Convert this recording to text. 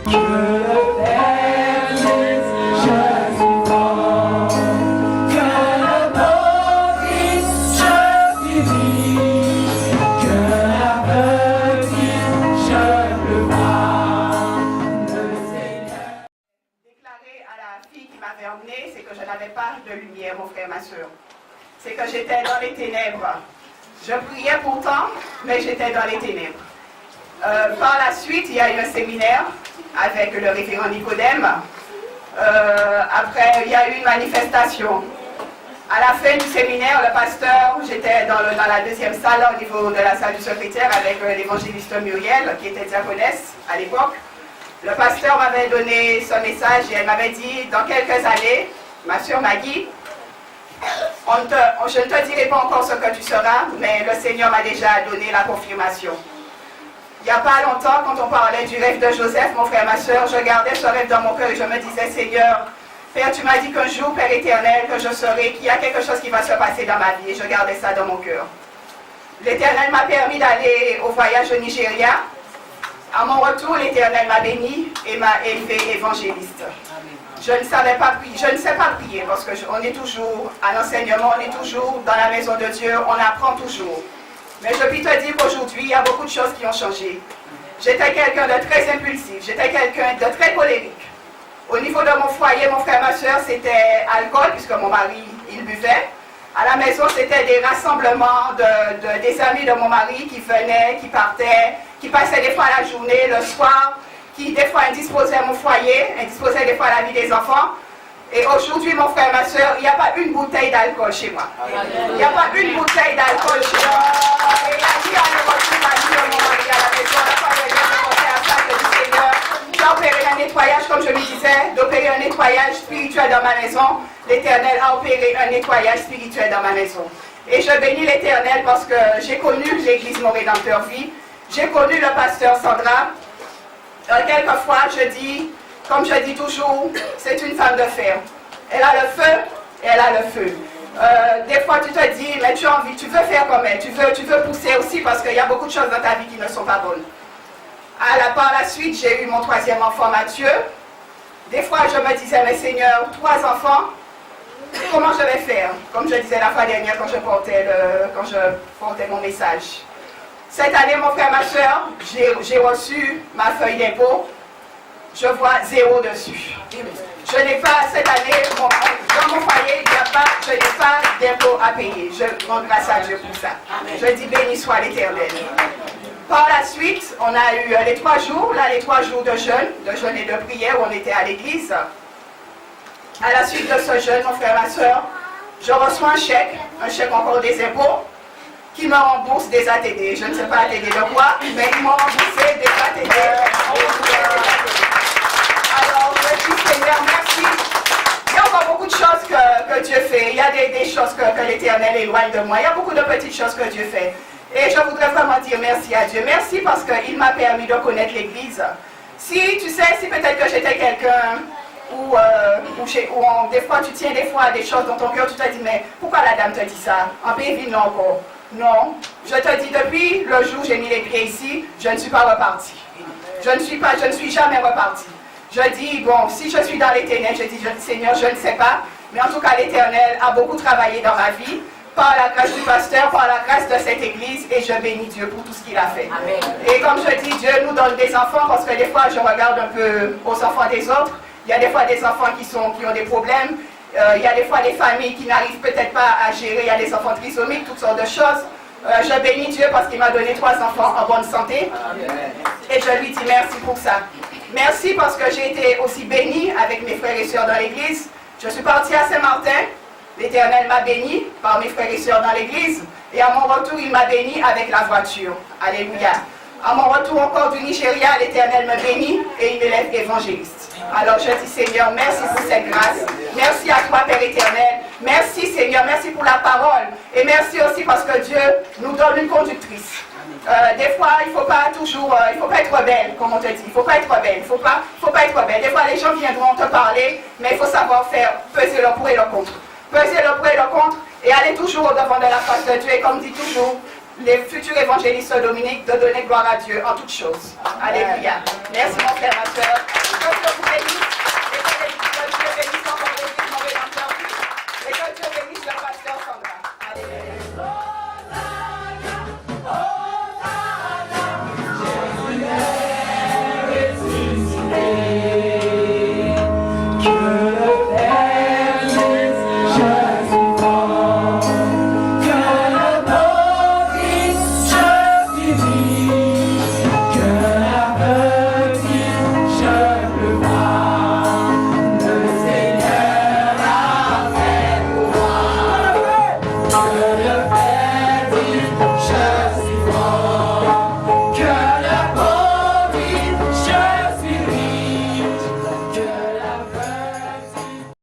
C'est que je n'avais pas de lumière, mon frère, ma soeur. C'est que j'étais dans les ténèbres. Je priais pourtant, mais j'étais dans les ténèbres. Par la suite, il y a eu un séminaire avec le révérend Nicodème. Après, il y a eu une manifestation. À la fin du séminaire, le pasteur, j'étais dans la deuxième salle au niveau de la salle du secrétaire avec l'évangéliste Muriel, qui était diaconesse à l'époque. Le pasteur m'avait donné son message et elle m'avait dit, dans quelques années, ma soeur Maggie, je ne te dirai pas encore ce que tu seras, mais le Seigneur m'a déjà donné la confirmation. Il n'y a pas longtemps, quand on parlait du rêve de Joseph, mon frère, ma soeur, je gardais ce rêve dans mon cœur et je me disais, Seigneur, Père, tu m'as dit qu'un jour, Père éternel, que je saurai qu'il y a quelque chose qui va se passer dans ma vie et je gardais ça dans mon cœur. L'Éternel m'a permis d'aller au voyage au Nigeria. À mon retour, l'Éternel m'a béni et m'a élevé évangéliste. Je ne savais pas prier, je ne sais pas prier parce qu'on est toujours à l'enseignement, on est toujours dans la maison de Dieu, on apprend toujours. Mais je puis te dire qu'aujourd'hui, il y a beaucoup de choses qui ont changé. J'étais quelqu'un de très impulsif, j'étais quelqu'un de très colérique. Au niveau de mon foyer, mon frère, ma soeur, c'était alcool puisque mon mari, il buvait. À la maison, c'était des rassemblements des amis de mon mari qui venaient, qui partaient, qui passaient des fois la journée, le soir, qui des fois indisposaient mon foyer, indisposaient des fois la vie des enfants. Et aujourd'hui, mon frère, ma soeur, il n'y a pas une bouteille d'alcool chez moi. Il n'y a pas une bouteille d'alcool chez moi. Et la vie à l'époque, la vie de mon mari à la maison, on n'a pas besoin de penser à ça, que du Seigneur. D'opérer un nettoyage, comme je lui disais, d'opérer un nettoyage spirituel dans ma maison. L'Éternel a opéré un nettoyage spirituel dans ma maison. Et je bénis l'Éternel parce que j'ai connu l'Église Mon Rédempteur Vie. J'ai connu le pasteur Sandra. Quelquefois, je dis, comme je dis toujours, c'est une femme de fer. Elle a le feu et elle a le feu. Des fois, tu te dis, mais tu as envie, tu veux faire comme elle, tu veux pousser aussi parce qu'il y a beaucoup de choses dans ta vie qui ne sont pas bonnes. Par la suite, j'ai eu mon troisième enfant, Mathieu. Des fois, je me disais, mais Seigneur, 3 enfants, comment je vais faire? Comme je disais la fois dernière quand je portais mon message. Cette année, mon frère, ma soeur, j'ai reçu ma feuille d'impôt. Je vois 0 dessus. Je n'ai pas, cette année, dans mon foyer, je n'ai pas d'impôt à payer. Je rends grâce à Dieu pour ça. Je dis béni soit l'Éternel. Par la suite, on a eu les 3 jours de jeûne et de prière où on était à l'église. À la suite de ce jeûne, mon frère, ma soeur, je reçois un chèque encore des impôts, qui me rembourse des ATD. Je ne sais pas ATD de quoi, mais ils m'ont remboursé des ATD. Alors, je dis Seigneur, merci. Il y a encore beaucoup de choses que Dieu fait. Il y a des choses que l'Éternel éloigne de moi. Il y a beaucoup de petites choses que Dieu fait. Et je voudrais vraiment dire merci à Dieu. Merci parce qu'il m'a permis de connaître l'Église. Si peut-être que j'étais quelqu'un où des fois tu tiens des fois des choses dans ton cœur, tu te dis, mais pourquoi la dame te dit ça? En pays, non encore. Non, je te dis, depuis le jour où j'ai mis les pieds ici, je ne suis pas reparti. Je ne suis jamais reparti. Je dis, bon, si je suis dans les ténèbres, je dis, Seigneur, je ne sais pas, mais en tout cas, l'Éternel a beaucoup travaillé dans ma vie, par la grâce du pasteur, par la grâce de cette église, et je bénis Dieu pour tout ce qu'il a fait. Amen. Et comme je dis, Dieu nous donne des enfants, parce que des fois, je regarde un peu aux enfants des autres, il y a des fois des enfants qui ont des problèmes, il y a des fois des familles qui n'arrivent peut-être pas à gérer, il y a des enfants trisomiques, toutes sortes de choses. Je bénis Dieu parce qu'il m'a donné 3 enfants en bonne santé. Et je lui dis merci pour ça. Merci parce que j'ai été aussi bénie avec mes frères et sœurs dans l'église. Je suis partie à Saint-Martin. L'Éternel m'a béni par mes frères et sœurs dans l'église. Et à mon retour, il m'a béni avec la voiture. Alléluia. À mon retour encore du Nigeria, l'Éternel me bénit et il m'élève évangéliste. Alors je dis Seigneur, merci pour cette grâce. Merci à toi Père éternel. Merci Seigneur, merci pour la parole. Et merci aussi parce que Dieu nous donne une conductrice. Des fois, il ne faut pas être rebelle, comme on te dit. Il ne faut pas être rebelle. Il faut pas être rebelle. Des fois, les gens viendront te parler, mais il faut savoir faire peser le pour et le contre. Peser le pour et le contre et aller toujours au devant de la face de Dieu. Et comme dit toujours les futurs évangélistes Dominique, de donner gloire à Dieu en toutes choses. Alléluia. Merci mon frère, ma soeur. Dieu vous bénisse.